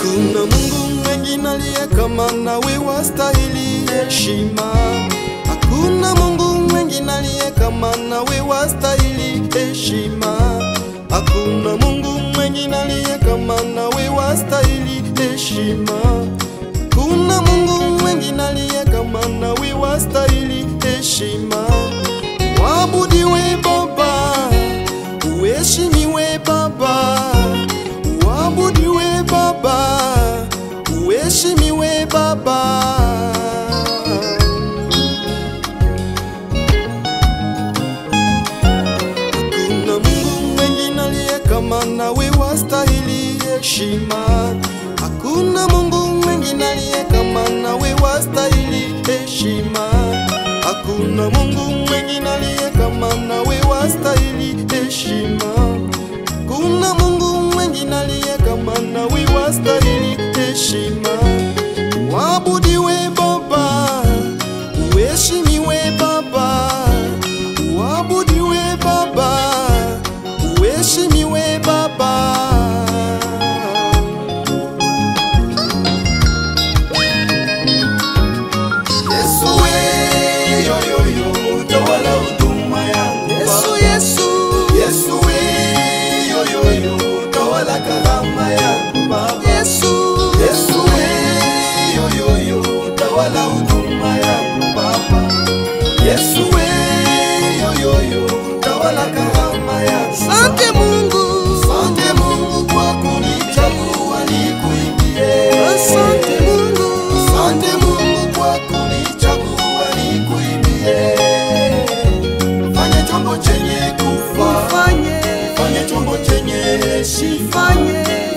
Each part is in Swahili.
Kuna Mungu mwingine aliye kama nawe, wastahili heshima. Hakuna Mungu mwingine aliye kama nawe, wastahili heshima. Hakuna Mungu mwingine aliye kama nawe, wastahili heshima. Hakuna Mungu mwingine aliye kama nawe, wastahili heshima. Waabudiwe Baba, uheshimiwe Baba. Waabudiwe Baba, uheshimiwe Baba. Hakuna Mungu mwingine aliye kama nawe, wastahili heshima. Hakuna Mungu mwingine aliye kama nawe, wastahili heshima. Hakuna Mungu mwingine aliye kama nawe, wastahili heshima. Hakuna Mungu mwingine aliye kama nawe, wastahili heshima. Waabudiwe Baba, uheshimiwe Baba. Waabudiwe Baba, uheshimiwe Baba. Yesu we, yo yo yo, utawala huduma yangu. Yesu Yesu, Yesu we, yo yo yo, utawala karama yangu Baba. Yesu Yesu we, yo yo yo, utawala huduma yangu Baba. Yesu we, yo yo yo, utawala karama yangu. Asante Mungu, asante Mungu kwa kunichagua nikuimbie. Asante Mungu, asante Mungu kwa kunichagua nikuimbie. Fanya chombo chenye kufa, fanya chombo chenye heshima,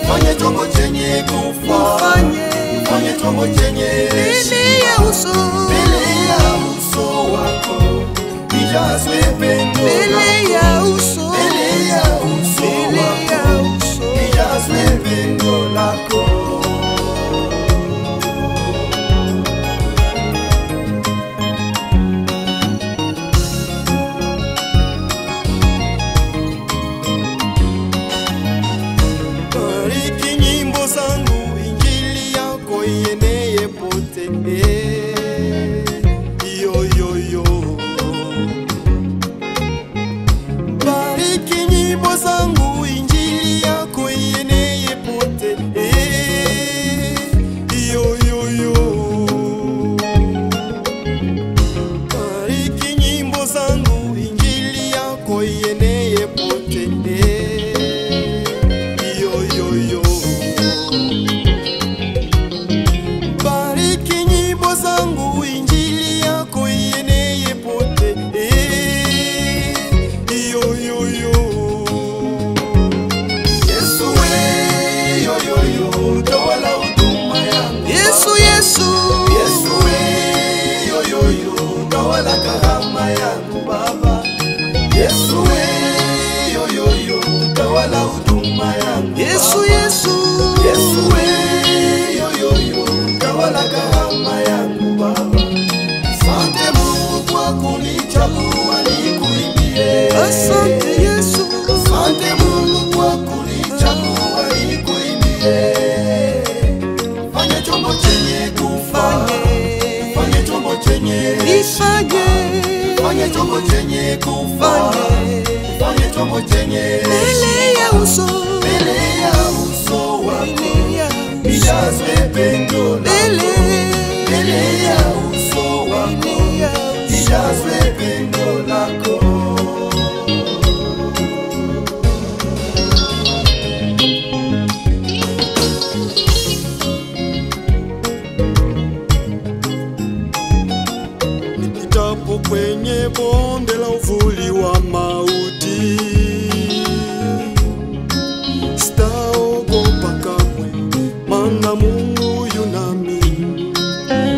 fanya chombo chenye kufa, fanya chombo chenye heshima. Mbele ya uso wako nijazwe pendo lako. Mbele ya uso wako nijazwe pendo lako. Bariki nyimbo zangu, injili yako ieneye pote. Yo yo yo. Bariki nyimbo zangu, injili yako ieneye pote. Yo yo yo. Bariki nyimbo zangu, injili yako ieneye pote. Bariki nyimbo zangu, injili yako ieneye pote. Yo yo yo. Yesu we, yo yo yo, utawala huduma yangu. Yesu Yesu, Yesu we, yo yo yo, utawala karama yangu Baba. Yesu we, yo yo yo, utawala huduma yangu. Yesu Yesu, Yesu we, yo yo yo, utawala karama yangu Baba. Asante Mungu kwa kunichagua nikuimbie. Asante Yesu, asante Mungu kwa kunichagua nikuimbie. Fanya chombo chenye kufa, fanya chombo chenye nifanye. Fanya chombo chenye kufa, fanya chombo chenye mbele ya uso wako nijazwe pendo lako. Mbele ya uso wako nijazwe pendo lako. Nipitapo kwenye bonde la uvuli wa mauti, sitaogopa kamwe, maana Mungu yu nami.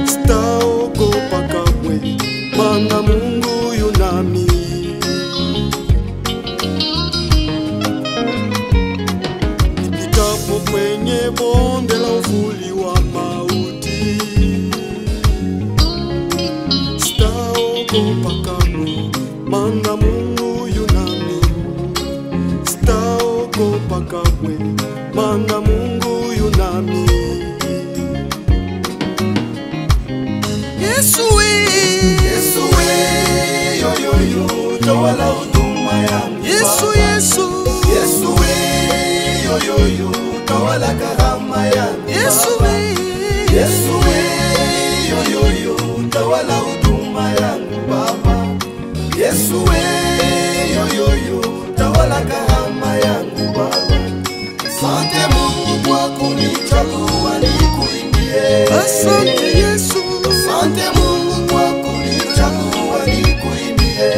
Sitaogopa kamwe, maana Mungu yu nami. Mana Mungu yunami, sitaogopa kamwe. Mana Mungu yunami. Yesu we, yo yo yo, tawala huduma yangu. Yesu we, yo yo yo, tawala karama yangu. Yesu we, yo yo yo, tawala huduma yangu Baba. Yesu we, yo yo yo, tawala karama yangu Baba. Asante Mungu kwa kunichagua nikuimbie. Asante Yesu. Asante Mungu kwa kunichagua nikuimbie.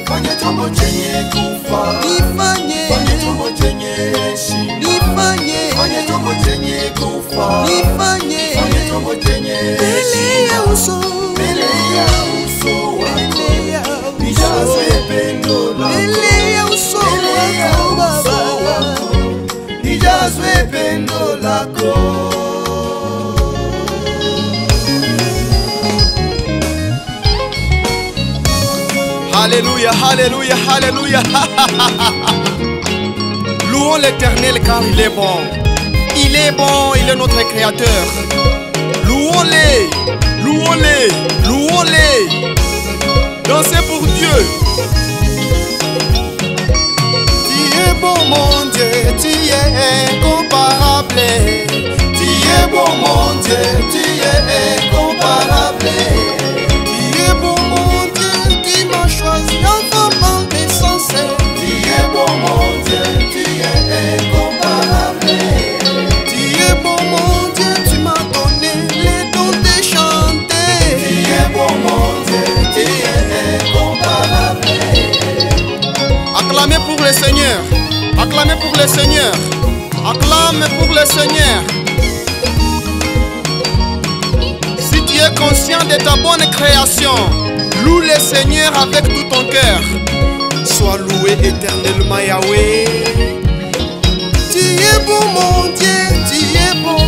Fanya chombo chenye kufa, nifanye. Fanya chombo chenye heshima, nifanye. Fanya chombo chenye kufa, nifanye. Fanya chombo chenye heshima, mbele ya uso wako. Nijazwe pendo lako, mbele ya uso wako. Nijazwe pendo lako. Alléluia, alléluia, alléluia. Louons l'Éternel car il est bon. Il est bon, il est notre créateur. Louons-les, louons-les, louons-les. Dansez pour Dieu. Tu es bon mon Dieu, tu es incomparable. Tu es bon mon Dieu, tu es incomparable. Tu es bon mon Dieu, qui m'a choisi enfant en naissance. Tu es bon mon Dieu, tu es incomparable. Tu es bon mon Dieu, tu m'as donné les dons de chanter. Tu es bon mon Dieu, tu es incomparable. Acclamez pour le Seigneur, acclamez pour le Seigneur, acclame pour le Seigneur. Si tu es conscient de ta bonne création, loue le Seigneur avec tout ton cœur. Sois loué éternellement Yahweh. Tu es bon mon Dieu, tu es bon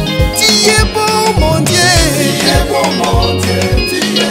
mon Dieu. Tu es bon mon Dieu, tu es